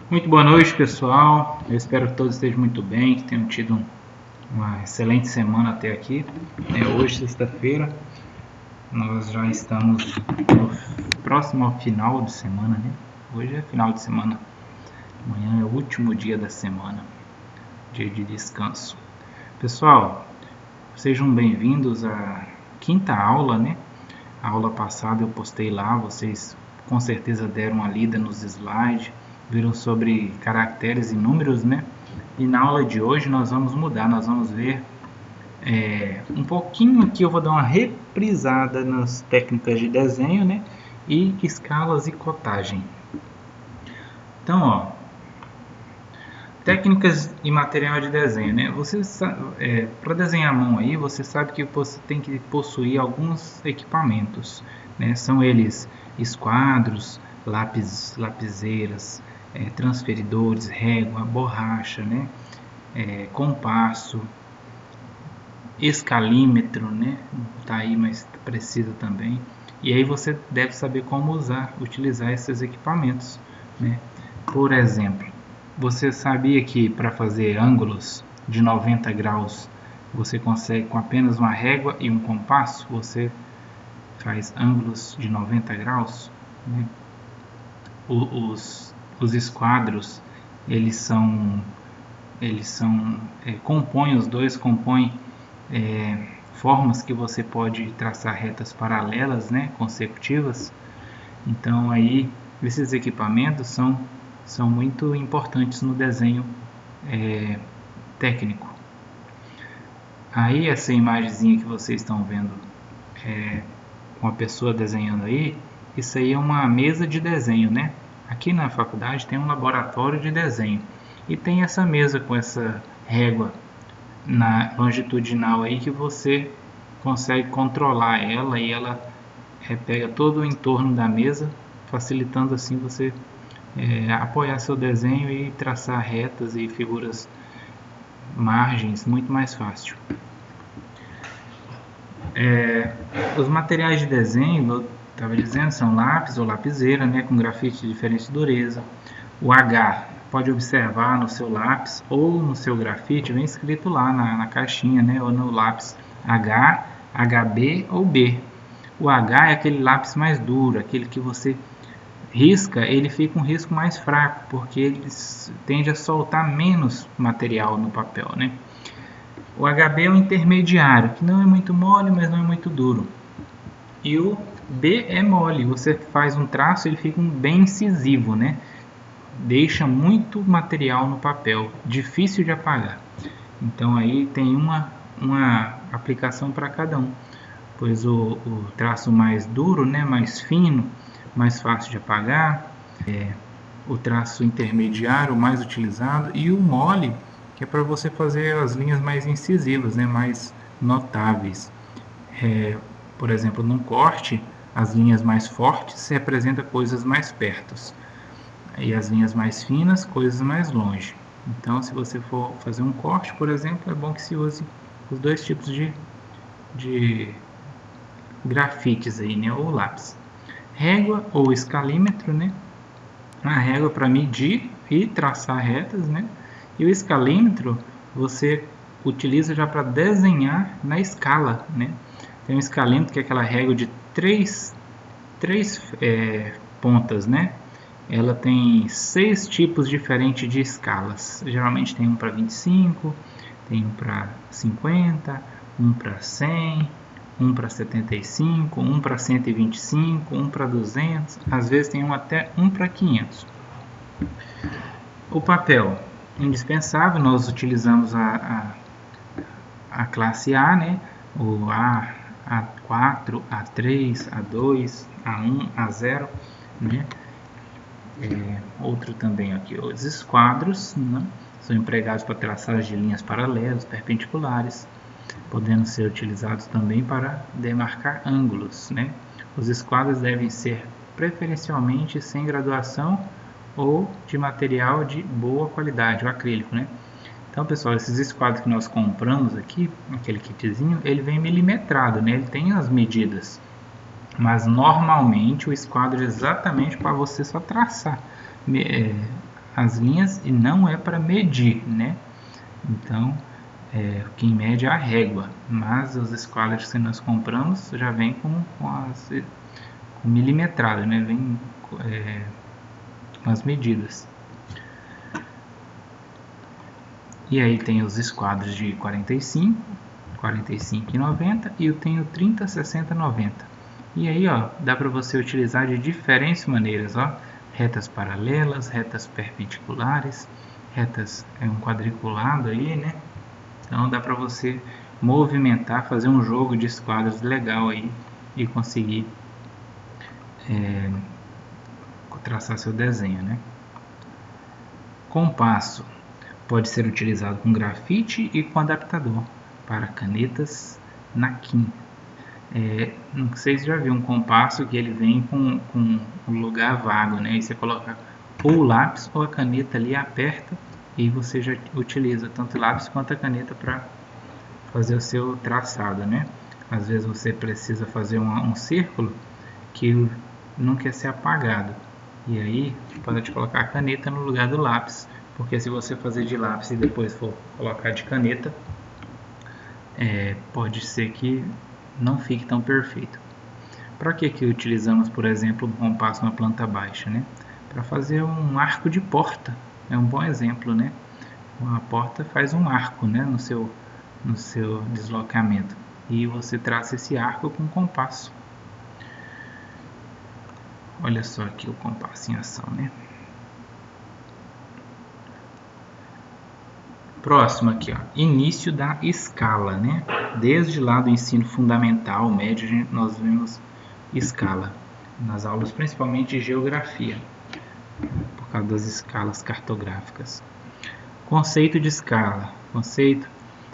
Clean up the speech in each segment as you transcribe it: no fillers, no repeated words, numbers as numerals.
Muito boa noite, pessoal. Eu espero que todos estejam muito bem, que tenham tido uma excelente semana até aqui. Hoje, sexta-feira, nós já estamos próximo ao final de semana, né? Hoje é final de semana. Amanhã é o último dia da semana, dia de descanso. Pessoal, sejam bem-vindos à quinta aula, né? A aula passada eu postei lá, vocês com certeza deram uma lida nos slides, viram sobre caracteres e números, né? E na aula de hoje nós vamos mudar, nós vamos ver um pouquinho aqui, eu vou dar uma reprisada nas técnicas de desenho, né? E escalas e cotagem. Então, ó, técnicas e material de desenho, né? Para desenhar à mão aí, você sabe que você tem que possuir alguns equipamentos, né? São eles esquadros, lapiseiras, transferidores, régua, borracha, né? Compasso, escalímetro, né? Tá aí, mas precisa também. E aí você deve saber como utilizar esses equipamentos, né? Por exemplo, você sabia que para fazer ângulos de 90 graus você consegue com apenas uma régua e um compasso? Você faz ângulos de 90 graus, né? Os esquadros compõem, os dois compõem formas que você pode traçar retas paralelas, né, consecutivas. Então aí esses equipamentos são muito importantes no desenho técnico. Aí essa imagenzinha que vocês estão vendo com a pessoa desenhando aí, isso aí é uma mesa de desenho, né? Aqui na faculdade tem um laboratório de desenho e tem essa mesa com essa régua longitudinal aí que você consegue controlar ela e ela pega todo o entorno da mesa, facilitando assim você apoiar seu desenho e traçar retas e figuras, margens, muito mais fácil. Os materiais de desenho, eu estava dizendo, são lápis ou lapiseira, né, com grafite de diferente dureza. O H, pode observar no seu lápis ou no seu grafite, vem escrito lá na caixinha, né, ou no lápis H, HB ou B. O H é aquele lápis mais duro, aquele que você risca, ele fica um risco mais fraco, porque ele tende a soltar menos material no papel, né? O HB é o intermediário, que não é muito mole, mas não é muito duro. E o B é mole, você faz um traço, ele fica bem incisivo, né? Deixa muito material no papel, difícil de apagar. Então aí tem uma aplicação para cada um, pois o traço mais duro, né, mais fino, mais fácil de apagar, o traço intermediário mais utilizado, e o mole, que é para você fazer as linhas mais incisivas, né, mais notáveis. Por exemplo, num corte, as linhas mais fortes representam coisas mais perto, e as linhas mais finas, coisas mais longe. Então, se você for fazer um corte, por exemplo, é bom que se use os dois tipos de grafites aí, né, ou lápis. Régua ou escalímetro, né? A régua para medir e traçar retas, né? E o escalímetro você utiliza já para desenhar na escala, né? Tem um escalímetro que é aquela régua de três pontas, né? Ela tem 6 tipos diferentes de escalas. Geralmente tem um para 25, tem um para 50, um para 100, um para 75, um para 125, um para 200, às vezes tem até um para 500. O papel indispensável, nós utilizamos a classe A, né? O A4, A3, A2, A1, A0, né? Outro também aqui, os esquadros, né? São empregados para traçagem de linhas paralelas, perpendiculares, podendo ser utilizados também para demarcar ângulos, né? Os esquadros devem ser preferencialmente sem graduação ou de material de boa qualidade, o acrílico, né? Então, pessoal, esses esquadros que nós compramos aqui, aquele kitzinho, ele vem milimetrado, né? Ele tem as medidas, mas normalmente o esquadro é exatamente para você só traçar as linhas e não é para medir, né? Então, quem mede é a régua, mas os esquadros que nós compramos já vem com milimetrado, né? Vem com as medidas. E aí tem os esquadros de 45, 45 e 90 e eu tenho 30, 60, 90. E aí, ó, dá para você utilizar de diferentes maneiras, ó, retas paralelas, retas perpendiculares, retas um quadriculado aí, né? Então dá para você movimentar, fazer um jogo de esquadros legal aí e conseguir traçar seu desenho, né? Compasso pode ser utilizado com grafite e com adaptador para canetas Nakin. Não sei se já viu um compasso que ele vem com um lugar vago, né? E você coloca ou o lápis ou a caneta ali, aperta e você já utiliza tanto o lápis quanto a caneta para fazer o seu traçado, né? Às vezes você precisa fazer um círculo que não quer ser apagado, e aí pode colocar a caneta no lugar do lápis, porque se você fazer de lápis e depois for colocar de caneta, pode ser que não fique tão perfeito. Para que utilizamos, por exemplo, um compasso na planta baixa, né? Para fazer um arco de porta, é um bom exemplo, né? Uma porta faz um arco, né, no seu deslocamento, e você traça esse arco com compasso. Olha só aqui o compasso em ação, né? Próximo aqui, ó, início da escala, né? Desde lá do ensino fundamental, médio, nós vemos escala nas aulas, principalmente de geografia, por causa das escalas cartográficas. Conceito de escala.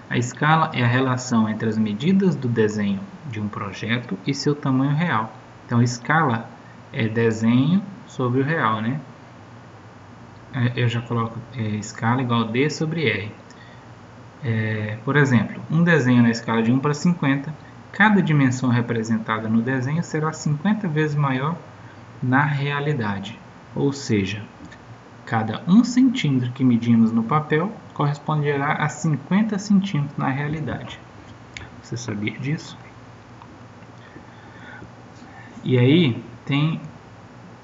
A escala é a relação entre as medidas do desenho de um projeto e seu tamanho real. Então, escala é desenho sobre o real, né? Eu já coloco escala igual D sobre R. Por exemplo, um desenho na escala de 1 para 50, cada dimensão representada no desenho será 50 vezes maior na realidade. Ou seja, cada 1 centímetro que medimos no papel corresponderá a 50 centímetros na realidade. Você sabia disso? E aí tem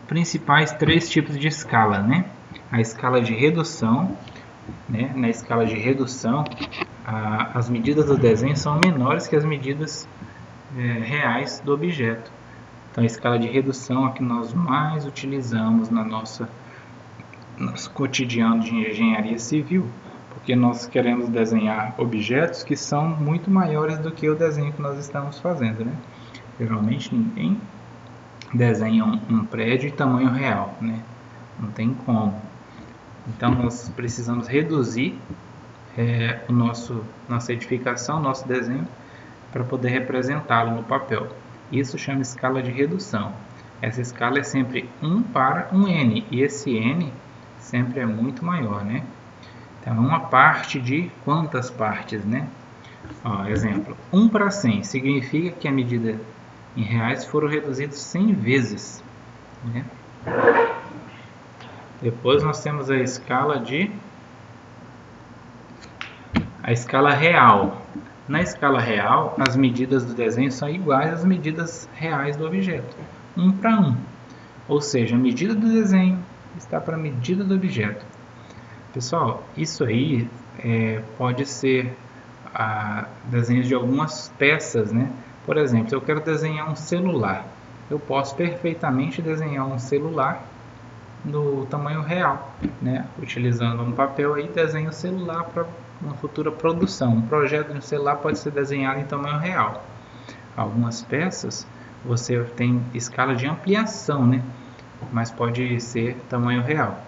principais 3 tipos de escala, né? A escala de redução, né? Na escala de redução, as medidas do desenho são menores que as medidas reais do objeto. Então, a escala de redução é a que nós mais utilizamos no nosso cotidiano de engenharia civil, porque nós queremos desenhar objetos que são muito maiores do que o desenho que nós estamos fazendo, né? Geralmente ninguém desenha um prédio em tamanho real, né? Não tem como. Então nós precisamos reduzir nossa edificação, nosso desenho, para poder representá-lo no papel. Isso chama escala de redução. Essa escala é sempre 1 para um N, e esse N sempre é muito maior, né? Então, uma parte de quantas partes, né? Ó, exemplo, 1 para 100 significa que a medida em reais foram reduzidos 100 vezes, né? Depois nós temos a escala real. Na escala real, as medidas do desenho são iguais às medidas reais do objeto, 1 para 1. Ou seja, a medida do desenho está para a medida do objeto. Pessoal, isso aí pode ser desenhos de algumas peças, né? Por exemplo, se eu quero desenhar um celular, eu posso perfeitamente desenhar um celular no tamanho real, né? Utilizando um papel aí, desenho o celular para uma futura produção. Um projeto de um celular pode ser desenhado em tamanho real. Algumas peças você tem escala de ampliação, né? Mas pode ser tamanho real.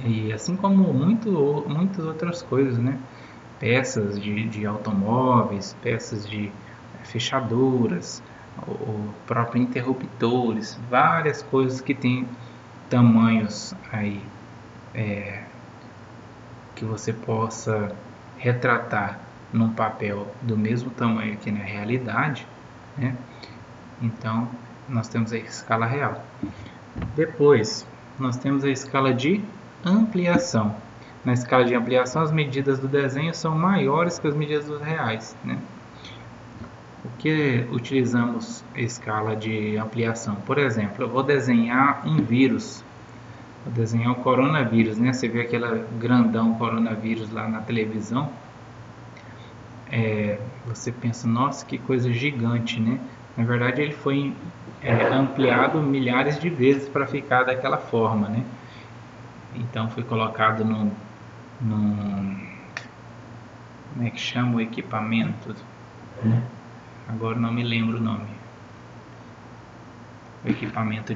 E assim como muitas outras coisas, né? Peças de automóveis, peças de fechaduras, o próprio interruptores, várias coisas que têm tamanhos aí que você possa retratar num papel do mesmo tamanho que na realidade, né? Então nós temos a escala real. Depois nós temos a escala de ampliação. Na escala de ampliação, as medidas do desenho são maiores que as medidas dos reais, né? O que utilizamos a escala de ampliação? Por exemplo, eu vou desenhar um vírus. Vou desenhar o coronavírus, né? Você vê aquele grandão coronavírus lá na televisão. Você pensa, nossa, que coisa gigante, né? Na verdade, ele foi ampliado milhares de vezes para ficar daquela forma, né? Então, foi colocado num como é que chama o equipamento? Agora não me lembro o nome. O equipamento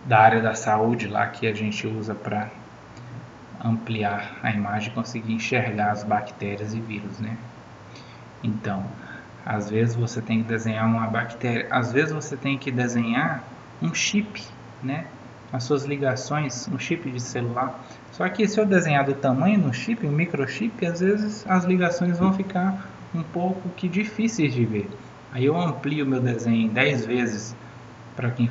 da área da saúde lá que a gente usa para ampliar a imagem e conseguir enxergar as bactérias e vírus, né? Então, às vezes você tem que desenhar uma bactéria, às vezes você tem que desenhar um chip, né? As suas ligações, um chip de celular. Só que se eu desenhar do tamanho do chip, um microchip, às vezes as ligações vão ficar um pouco que difíceis de ver. Aí eu amplio meu desenho em 10 vezes para quem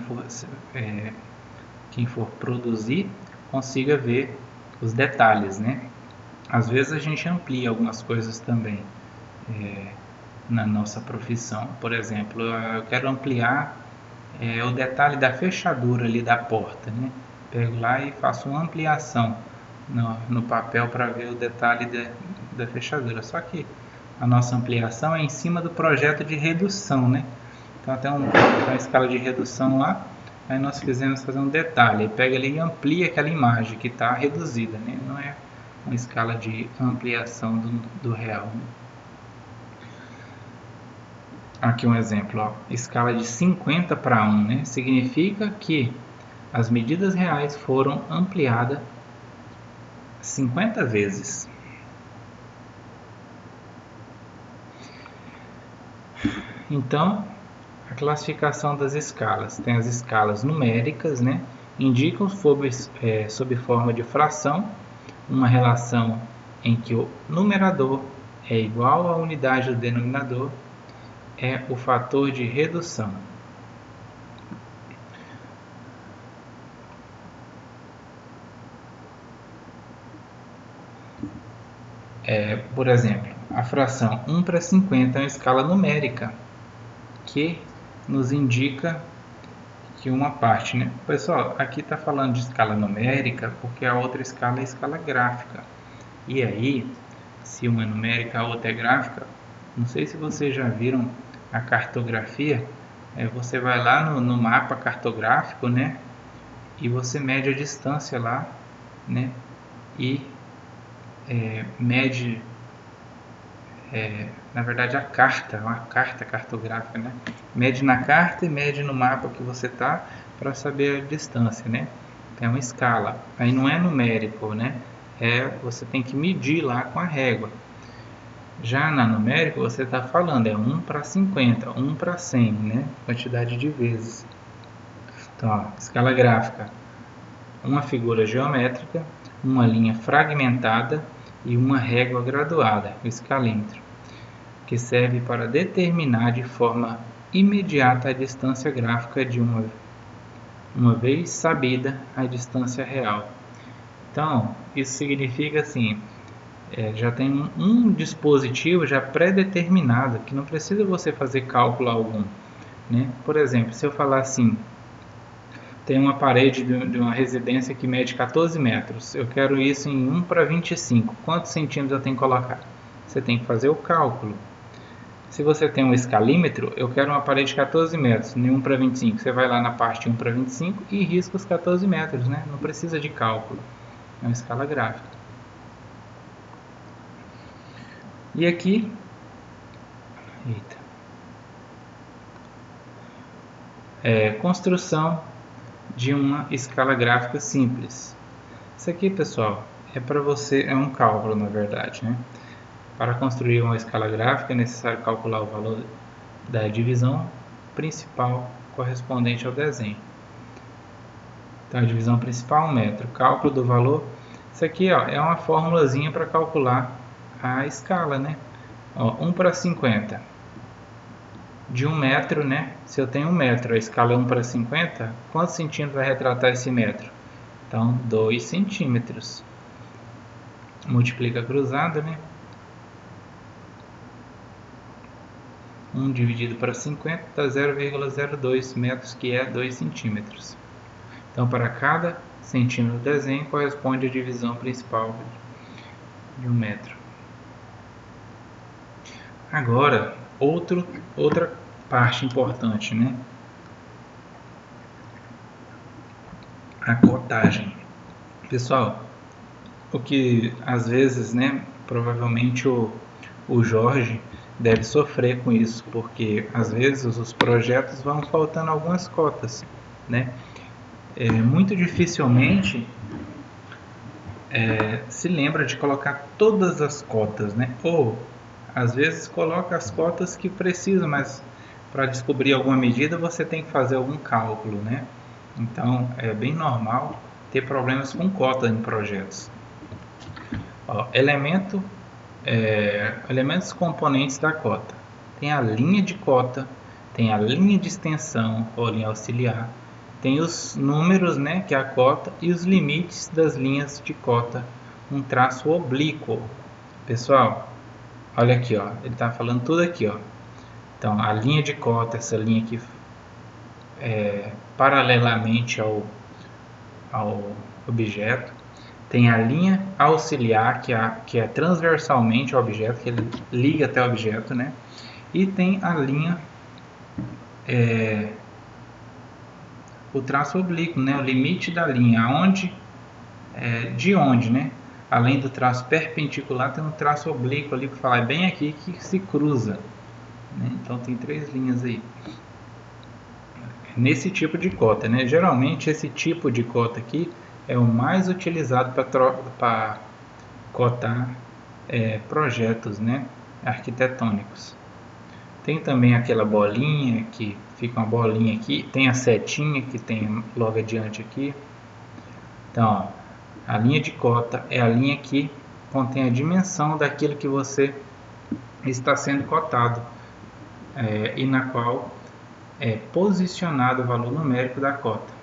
for produzir consiga ver os detalhes, né? Às vezes a gente amplia algumas coisas também na nossa profissão. Por exemplo, eu quero ampliar o detalhe da fechadura ali da porta, né? Pego lá e faço uma ampliação no papel para ver o detalhe da fechadura. Só que a nossa ampliação é em cima do projeto de redução, né? Então tem uma escala de redução lá, aí nós fizemos fazer um detalhe, aí pega ali e amplia aquela imagem que está reduzida, né? Não é uma escala de ampliação do real, né? Aqui um exemplo, ó, escala de 50 para 1, né? Significa que as medidas reais foram ampliadas 50 vezes. Então, a classificação das escalas. Tem as escalas numéricas, né? Indicam sob forma de fração uma relação em que o numerador é igual à unidade do denominador, é o fator de redução. Por exemplo, a fração 1 para 50 é uma escala numérica que nos indica que uma parte, né? Pessoal, aqui está falando de escala numérica porque a outra escala é a escala gráfica. E aí, se uma é numérica, a outra é gráfica, não sei se vocês já viram a cartografia, você vai lá no mapa cartográfico, né? E você mede a distância lá, né? E mede, na verdade, uma carta cartográfica, né? Mede na carta e mede no mapa que você está para saber a distância, né? É uma escala. Aí não é numérico, né? Você tem que medir lá com a régua. Já na numérica você está falando, 1 para 50, 1 para 100, né? Quantidade de vezes. Então, ó, escala gráfica. Uma figura geométrica, uma linha fragmentada e uma régua graduada, o escalímetro, que serve para determinar de forma imediata a distância gráfica de uma vez sabida a distância real. Então, isso significa assim, já tem um dispositivo já pré-determinado, que não precisa você fazer cálculo algum, né? Por exemplo, se eu falar assim, tem uma parede de uma residência que mede 14 metros, eu quero isso em 1 para 25, quantos centímetros eu tenho que colocar? Você tem que fazer o cálculo. Se você tem um escalímetro, eu quero uma parede de 14 metros, em 1 para 25, você vai lá na parte 1 para 25 e risca os 14 metros, né? Não precisa de cálculo, é uma escala gráfica. E aqui, construção de uma escala gráfica simples. Isso aqui, pessoal, é um cálculo, na verdade, né? Para construir uma escala gráfica é necessário calcular o valor da divisão principal correspondente ao desenho. Então, a divisão principal, 1 metro. Cálculo do valor. Isso aqui, ó, é uma formulazinha para calcular a escala, né? Ó, 1 para 50. De 1 metro, né? Se eu tenho 1 metro, a escala é 1 para 50, quantos centímetros vai retratar esse metro? Então, 2 centímetros. Multiplica a cruzada, né? 1 dividido para 50 dá 0,02 metros, que é 2 centímetros. Então, para cada centímetro do desenho, corresponde a divisão principal de 1 metro. Agora, outra parte importante, né? A cotagem. Pessoal, o que às vezes, né, provavelmente o Jorge deve sofrer com isso, porque às vezes os projetos vão faltando algumas cotas, né? Muito dificilmente se lembra de colocar todas as cotas, né? Ou às vezes coloca as cotas que precisa, mas para descobrir alguma medida você tem que fazer algum cálculo, né? Então é bem normal ter problemas com cota em projetos. Ó, elementos componentes da cota. Tem a linha de cota, tem a linha de extensão ou linha auxiliar, tem os números, né, que é a cota, e os limites das linhas de cota, um traço oblíquo. Pessoal, olha aqui, ó, ele está falando tudo aqui, ó. Então, a linha de cota, essa linha aqui paralelamente ao objeto. Tem a linha auxiliar, que é transversalmente ao objeto, que ele liga até o objeto, né? E tem a linha, o traço oblíquo, né? O limite da linha, de onde, né? Além do traço perpendicular, tem um traço oblíquo ali, para falar, é bem aqui que se cruza, né? Então tem 3 linhas aí. Nesse tipo de cota, né? Geralmente esse tipo de cota aqui é o mais utilizado para cotar projetos, né, arquitetônicos. Tem também aquela bolinha, que fica uma bolinha aqui, tem a setinha que tem logo adiante aqui. Então, ó, a linha de cota é a linha que contém a dimensão daquilo que você está sendo cotado, e na qual é posicionado o valor numérico da cota.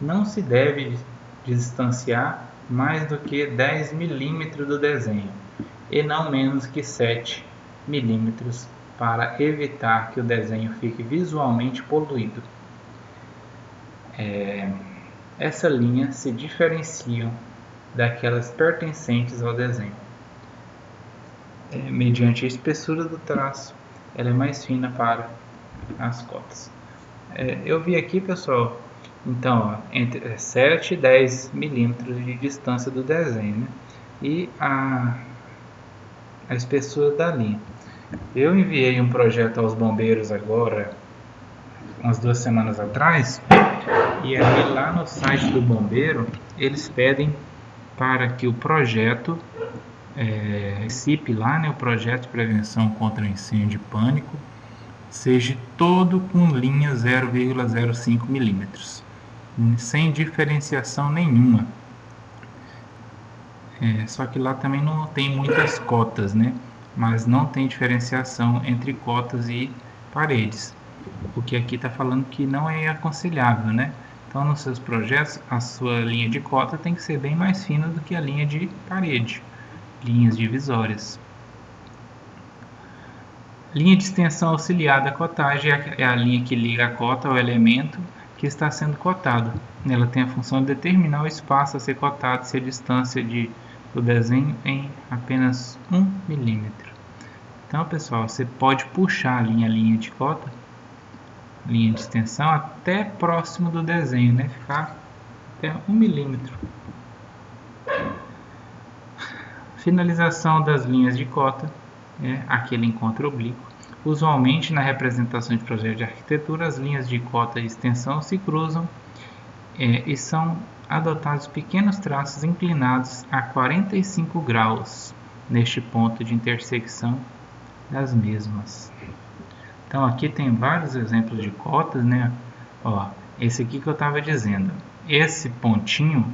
Não se deve distanciar mais do que 10 milímetros do desenho e não menos que 7 milímetros para evitar que o desenho fique visualmente poluído. Essa linha se diferenciam daquelas pertencentes ao desenho. Mediante a espessura do traço, ela é mais fina para as cotas. Eu vi aqui, pessoal, então, ó, entre 7 e 10 milímetros de distância do desenho, né? E a espessura da linha. Eu enviei um projeto aos bombeiros agora, umas 2 semanas atrás, e aí lá no site do bombeiro, eles pedem para que o projeto CIP lá, né, o projeto de prevenção contra incêndio e pânico, seja todo com linha 0,05 milímetros. Sem diferenciação nenhuma. Só que lá também não tem muitas cotas, né? Mas não tem diferenciação entre cotas e paredes. O que aqui está falando que não é aconselhável, né? Então, nos seus projetos, a sua linha de cota tem que ser bem mais fina do que a linha de parede, linhas divisórias. Linha de extensão auxiliar da cotagem é a linha que liga a cota ao elemento que está sendo cotado. Ela tem a função de determinar o espaço a ser cotado se a distância do desenho em apenas 1 milímetro. Então, pessoal, você pode puxar a linha de cota, linha de extensão, até próximo do desenho, né? Ficar até 1 milímetro. Finalização das linhas de cota, aquele encontro oblíquo. Usualmente, na representação de projetos de arquitetura, as linhas de cota e extensão se cruzam e são adotados pequenos traços inclinados a 45 graus neste ponto de intersecção das mesmas. Então, aqui tem vários exemplos de cotas, né? Ó, esse aqui que eu estava dizendo. Esse pontinho,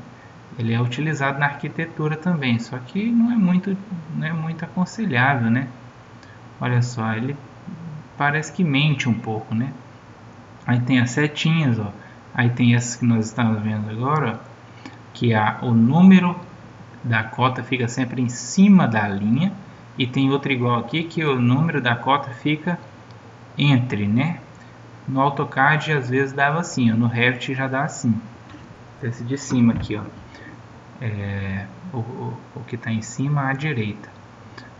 ele é utilizado na arquitetura também, só que não é muito aconselhável, né? Olha só, ele parece que mente um pouco, né? Aí tem as setinhas, ó. Aí tem essas que nós estamos vendo agora, ó, que o número da cota fica sempre em cima da linha, e tem outro igual aqui que o número da cota fica entre, né? No AutoCAD às vezes dava assim, ó, no Revit já dá assim. Esse de cima aqui, ó, o que está em cima à direita,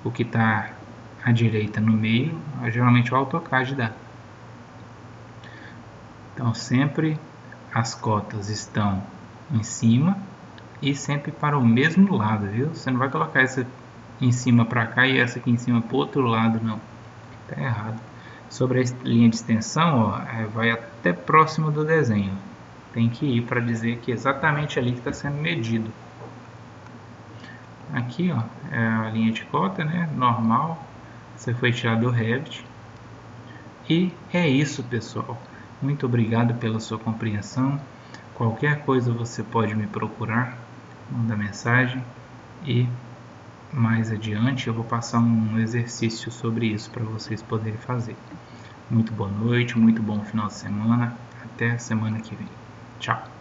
o que está à direita no meio, geralmente o AutoCAD dá. Então sempre as cotas estão em cima e sempre para o mesmo lado, viu? Você não vai colocar essa em cima para cá e essa aqui em cima para o outro lado, não. Tá errado. Sobre a linha de extensão, ó, vai até próximo do desenho. Tem que ir para dizer que é exatamente ali que está sendo medido. Aqui, ó, é a linha de cota, né? Normal. Você foi tirado do Revit. E é isso, pessoal. Muito obrigado pela sua compreensão. Qualquer coisa você pode me procurar, manda mensagem, e mais adiante eu vou passar um exercício sobre isso para vocês poderem fazer. Muito boa noite, muito bom final de semana. Até a semana que vem. Tchau.